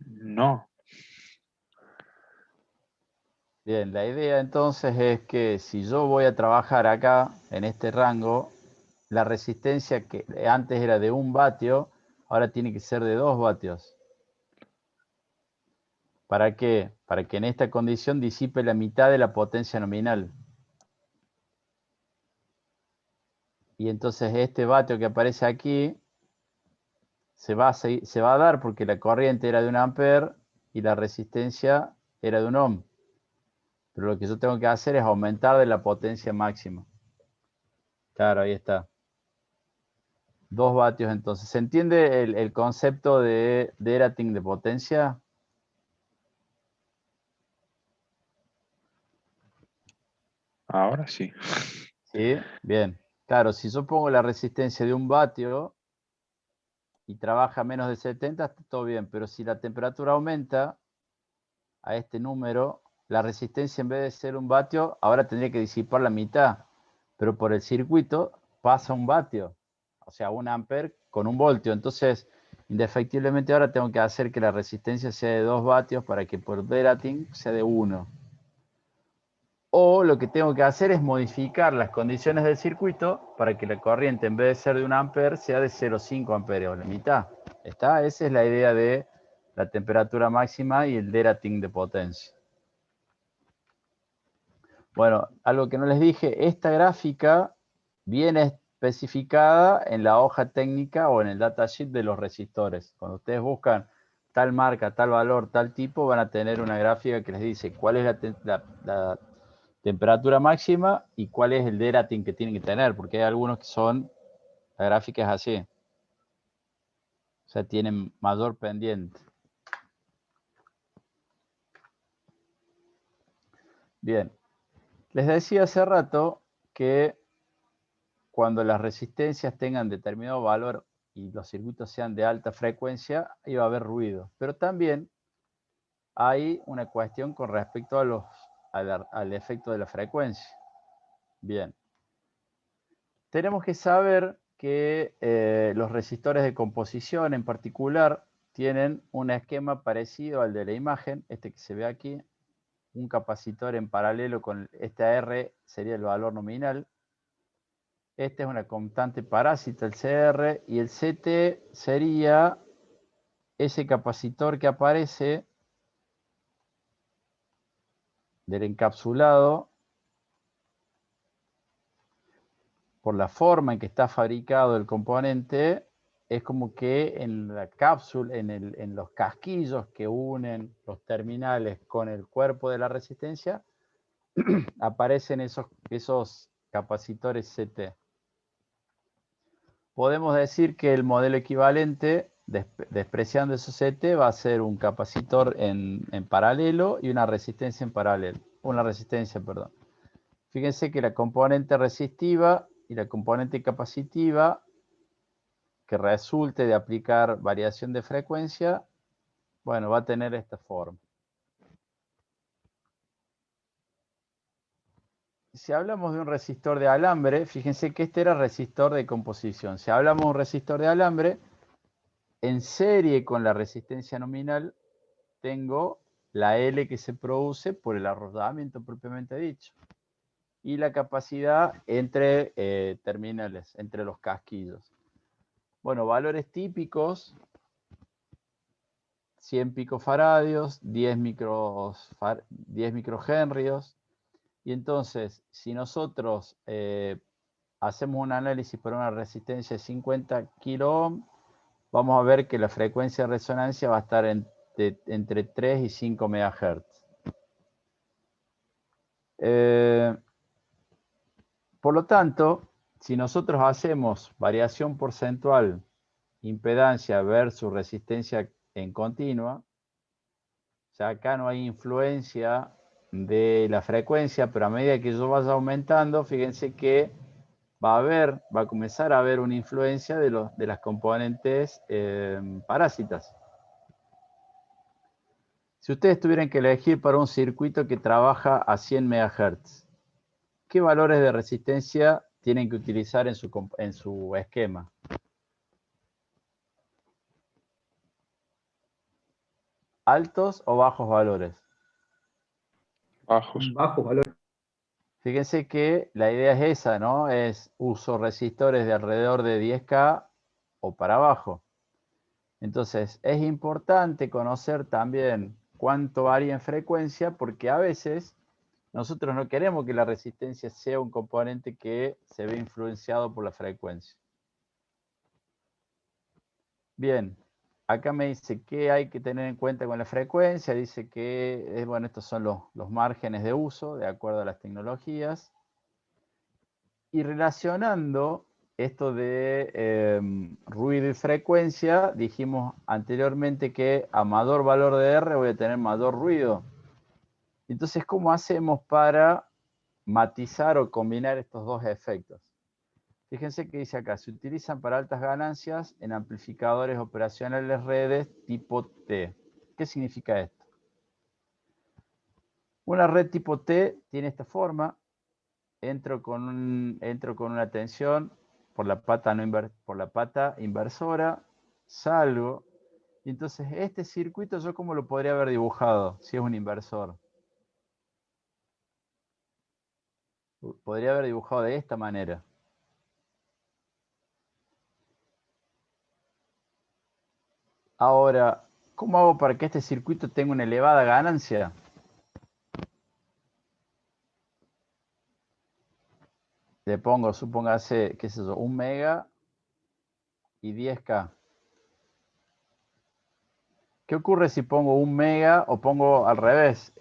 No. Bien, la idea entonces es que si yo voy a trabajar acá, en este rango, la resistencia que antes era de 1 vatio, ahora tiene que ser de 2 vatios. ¿Para qué? Para que en esta condición disipe la mitad de la potencia nominal. Y entonces este vatio que aparece aquí se va a dar porque la corriente era de 1 ampere y la resistencia era de 1 ohm. Pero lo que yo tengo que hacer es aumentar de la potencia máxima. Claro, ahí está. 2 vatios entonces. ¿Se entiende el concepto de derating de potencia? Ahora sí. Sí, bien. Claro, si yo pongo la resistencia de 1 vatio y trabaja a menos de 70, está todo bien. Pero si la temperatura aumenta a este número, la resistencia en vez de ser 1 vatio, ahora tendría que disipar la mitad. Pero por el circuito pasa 1 vatio. O sea, 1 ampere con 1 voltio. Entonces, indefectiblemente ahora tengo que hacer que la resistencia sea de 2 vatios para que por derating sea de 1. O lo que tengo que hacer es modificar las condiciones del circuito para que la corriente en vez de ser de 1 ampere sea de 0,5 amperes o la mitad. ¿Está? Esa es la idea de la temperatura máxima y el derating de potencia. Bueno, algo que no les dije, esta gráfica viene especificada en la hoja técnica o en el datasheet de los resistores. Cuando ustedes buscan tal marca, tal valor, tal tipo, van a tener una gráfica que les dice cuál es la temperatura máxima y cuál es el derating que tienen que tener, porque hay algunos que son, la gráfica es así. O sea, tienen mayor pendiente. Bien. Les decía hace rato que cuando las resistencias tengan determinado valor y los circuitos sean de alta frecuencia, iba a haber ruido. Pero también hay una cuestión con respecto al efecto de la frecuencia. Bien. Tenemos que saber que los resistores de composición en particular tienen un esquema parecido al de la imagen, este que se ve aquí, un capacitor en paralelo con este R sería el valor nominal. Este es una constante parásita, el CR, y el CT sería ese capacitor que aparece del encapsulado por la forma en que está fabricado el componente. Es como que en la cápsula, en los casquillos que unen los terminales con el cuerpo de la resistencia, aparecen esos capacitores CT. Podemos decir que el modelo equivalente, despreciando esos CT, va a ser un capacitor en paralelo y una resistencia en paralelo. Una resistencia, perdón. Fíjense que la componente resistiva y la componente capacitiva que resulte de aplicar variación de frecuencia, bueno, va a tener esta forma. Si hablamos de un resistor de alambre, fíjense que este era resistor de composición. Si hablamos de un resistor de alambre, en serie con la resistencia nominal, tengo la L que se produce por el arrollamiento propiamente dicho. Y la capacidad entre terminales, entre los casquillos. Bueno, valores típicos, 100 picofaradios, 10 microhenrios. Y entonces, si nosotros hacemos un análisis por una resistencia de 50 kilo ohm, vamos a ver que la frecuencia de resonancia va a estar entre 3 y 5 MHz. Por lo tanto, si nosotros hacemos variación porcentual, impedancia versus resistencia en continua, o sea, acá no hay influencia de la frecuencia, pero a medida que yo vaya aumentando, fíjense que va a comenzar a haber una influencia de las componentes parásitas. Si ustedes tuvieran que elegir para un circuito que trabaja a 100 MHz, ¿qué valores de resistencia tienen que utilizar en su esquema? ¿Altos o bajos valores? Bajos. Bajos valores. Fíjense que la idea es esa, ¿no? Uso resistores de alrededor de 10K o para abajo. Entonces, es importante conocer también cuánto varía en frecuencia, porque a veces nosotros no queremos que la resistencia sea un componente que se ve influenciado por la frecuencia. Bien, acá me dice que hay que tener en cuenta con la frecuencia. Dice que, bueno, estos son los márgenes de uso de acuerdo a las tecnologías. Y relacionando esto de ruido y frecuencia, dijimos anteriormente que a mayor valor de R voy a tener mayor ruido. Entonces, ¿cómo hacemos para matizar o combinar estos dos efectos? Fíjense que dice acá, se utilizan para altas ganancias en amplificadores operacionales redes tipo T. ¿Qué significa esto? Una red tipo T tiene esta forma. Entro con una tensión por la pata inversora, salgo, y entonces este circuito yo cómo lo podría haber dibujado si es un inversor. Podría haber dibujado de esta manera. Ahora, ¿cómo hago para que este circuito tenga una elevada ganancia? Le pongo, supóngase, qué sé yo, 1 mega y 10K. ¿Qué ocurre si pongo 1 mega o pongo al revés?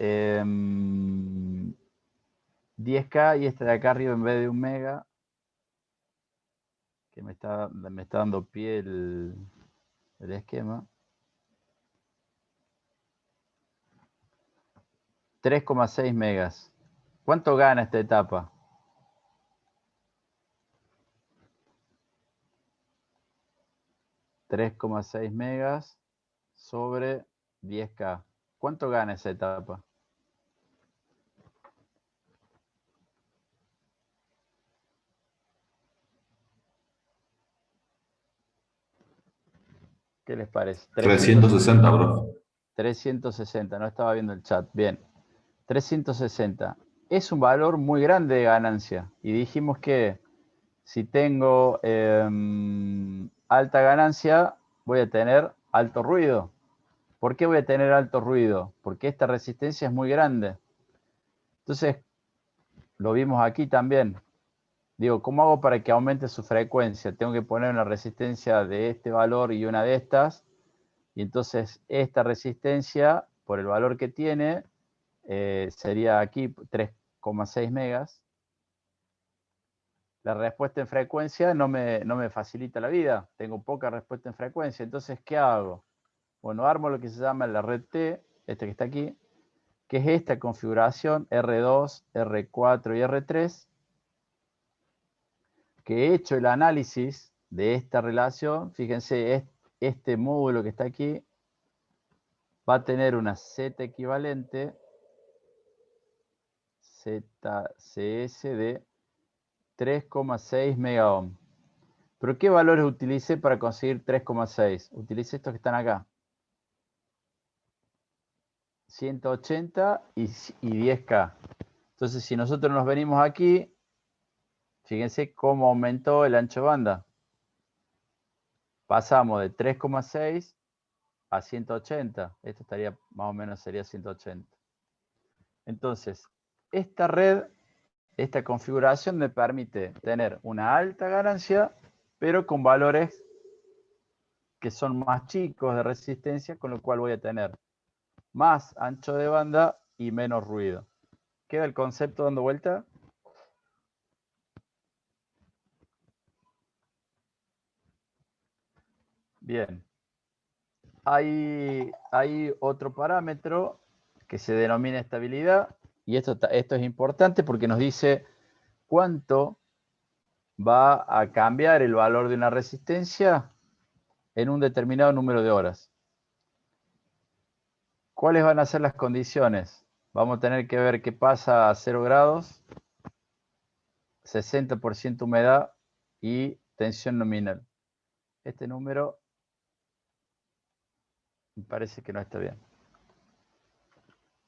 10K y este de acá arriba en vez de 1 mega, que me está dando pie el esquema. 3,6 megas. ¿Cuánto gana esta etapa? $3,6 megas sobre 10K. ¿Cuánto gana esa etapa? ¿Qué les parece? 360, bro. 360, no estaba viendo el chat. Bien, 360. Es un valor muy grande de ganancia. Y dijimos que si tengo alta ganancia, voy a tener alto ruido. ¿Por qué voy a tener alto ruido? Porque esta resistencia es muy grande. Entonces, lo vimos aquí también. Digo, ¿cómo hago para que aumente su frecuencia? Tengo que poner una resistencia de este valor y una de estas. Y entonces esta resistencia, por el valor que tiene, sería aquí 3,6 megas. La respuesta en frecuencia no me facilita la vida. Tengo poca respuesta en frecuencia. Entonces, ¿qué hago? Bueno, armo lo que se llama la red T, este que está aquí, que es esta configuración R2, R4 y R3, que he hecho el análisis de esta relación. Fíjense, este módulo que está aquí va a tener una Z equivalente, ZCS de 3,6 megaohm. ¿Pero qué valores utilicé para conseguir 3,6? Utilicé estos que están acá. 180 y 10K. Entonces, si nosotros nos venimos aquí, fíjense cómo aumentó el ancho de banda. Pasamos de 3,6 a 180. Esto estaría, más o menos sería 180. Entonces, esta red esta configuración me permite tener una alta ganancia, pero con valores que son más chicos de resistencia, con lo cual voy a tener más ancho de banda y menos ruido. ¿Queda el concepto dando vuelta? Bien. Hay otro parámetro que se denomina estabilidad, y esto es importante porque nos dice cuánto va a cambiar el valor de una resistencia en un determinado número de horas. ¿Cuáles van a ser las condiciones? Vamos a tener que ver qué pasa a 0 grados, 60% humedad y tensión nominal. Este número me parece que no está bien.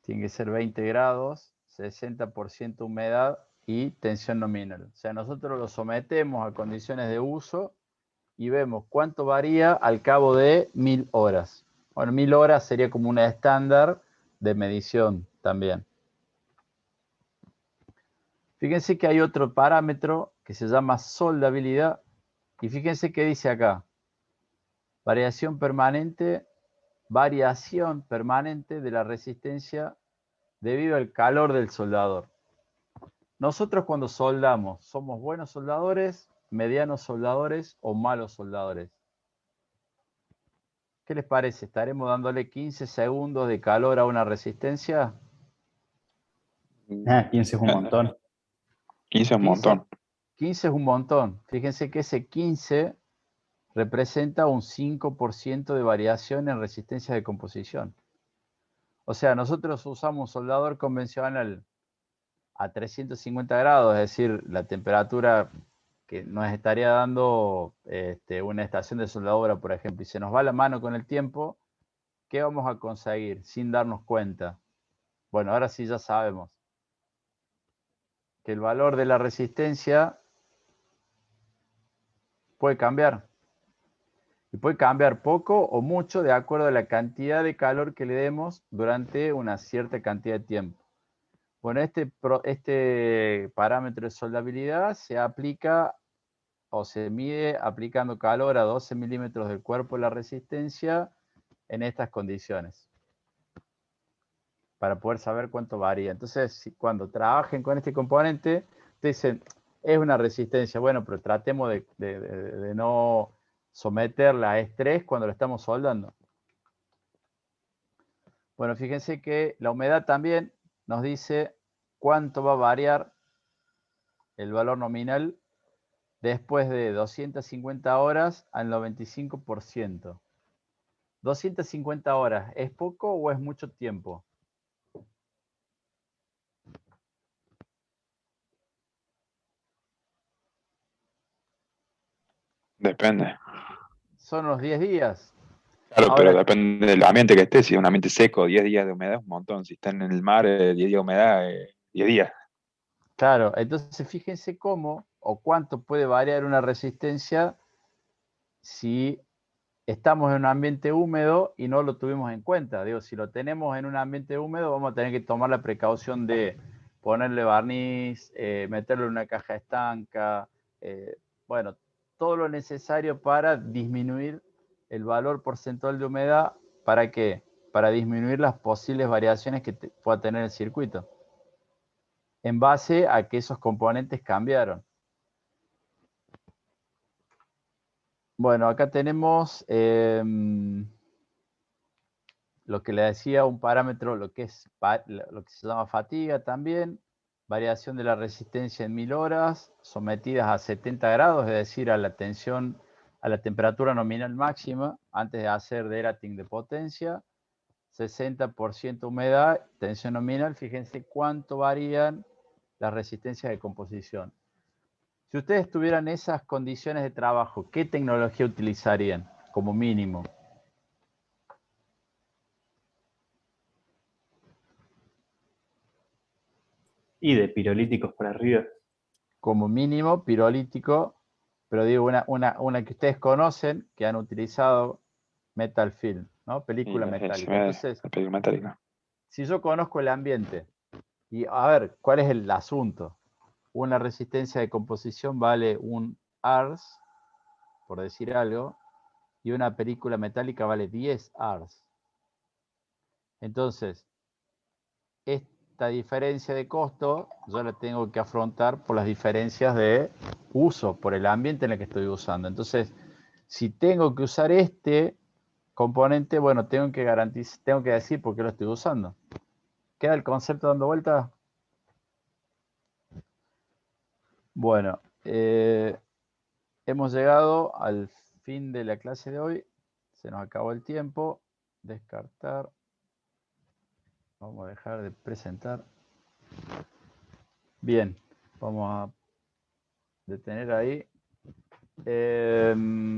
Tiene que ser 20 grados, 60% humedad y tensión nominal. O sea, nosotros lo sometemos a condiciones de uso y vemos cuánto varía al cabo de 1000 horas. Bueno, 1000 horas sería como una estándar de medición también. Fíjense que hay otro parámetro que se llama soldabilidad. Y fíjense que dice acá, variación permanente de la resistencia debido al calor del soldador. Nosotros cuando soldamos, ¿somos buenos soldadores, medianos soldadores o malos soldadores? ¿Qué les parece? ¿Estaremos dándole 15 segundos de calor a una resistencia? 15 es un montón. 15 es un 15, montón. 15 es un montón. Fíjense que ese 15 representa un 5% de variación en resistencia de composición. O sea, nosotros usamos un soldador convencional a 350 grados, es decir, la temperatura que nos estaría dando una estación de soldadura, por ejemplo, y se nos va la mano con el tiempo, ¿qué vamos a conseguir sin darnos cuenta? Bueno, ahora sí ya sabemos que el valor de la resistencia puede cambiar. Y puede cambiar poco o mucho de acuerdo a la cantidad de calor que le demos durante una cierta cantidad de tiempo. Bueno, este parámetro de soldabilidad se aplica o se mide aplicando calor a 12 milímetros del cuerpo de la resistencia en estas condiciones, para poder saber cuánto varía. Entonces, cuando trabajen con este componente, ustedes dicen, es una resistencia, bueno, pero tratemos de no someterla a estrés cuando la estamos soldando. Bueno, fíjense que la humedad también nos dice cuánto va a variar el valor nominal después de 250 horas al 95%. 250 horas, ¿es poco o es mucho tiempo? Depende. Son unos 10 días. Claro, Ahora, pero depende del ambiente que esté. Si es un ambiente seco, 10 días de humedad es un montón. Si está en el mar, 10 días de humedad, 10 días. claro, entonces fíjense cómo o cuánto puede variar una resistencia si estamos en un ambiente húmedo y no lo tuvimos en cuenta. Digo, si lo tenemos en un ambiente húmedo, vamos a tener que tomar la precaución de ponerle barniz, meterlo en una caja estanca, bueno, todo lo necesario para disminuir el valor porcentual de humedad. ¿Para qué? Para disminuir las posibles variaciones que pueda tener el circuito, en base a que esos componentes cambiaron. Bueno, acá tenemos lo que le decía, un parámetro, lo que se llama fatiga también, variación de la resistencia en 1000 horas, sometidas a 70 grados, es decir, a la tensión, a la temperatura nominal máxima, antes de hacer derating de potencia, 60% humedad, tensión nominal. Fíjense cuánto varían las resistencias de composición. Si ustedes tuvieran esas condiciones de trabajo, ¿qué tecnología utilizarían como mínimo? Y de pirolíticos para arriba. Como mínimo, pirolítico, pero digo una que ustedes conocen, que han utilizado metal film, ¿no? Película metálica. Entonces, La película metálica. si yo conozco el ambiente, y a ver, ¿cuál es el asunto? una resistencia de composición vale un ars, por decir algo, y una película metálica vale 10 ars. Entonces, esta diferencia de costo yo la tengo que afrontar por las diferencias de uso, por el ambiente en el que estoy usando. Entonces, si tengo que usar este componente, bueno, tengo que garantizar, tengo que decir por qué lo estoy usando. ¿Queda el concepto dando vuelta? Bueno, hemos llegado al fin de la clase de hoy. Se nos acabó el tiempo. Descartar. Vamos a dejar de presentar. Bien, vamos a detener ahí.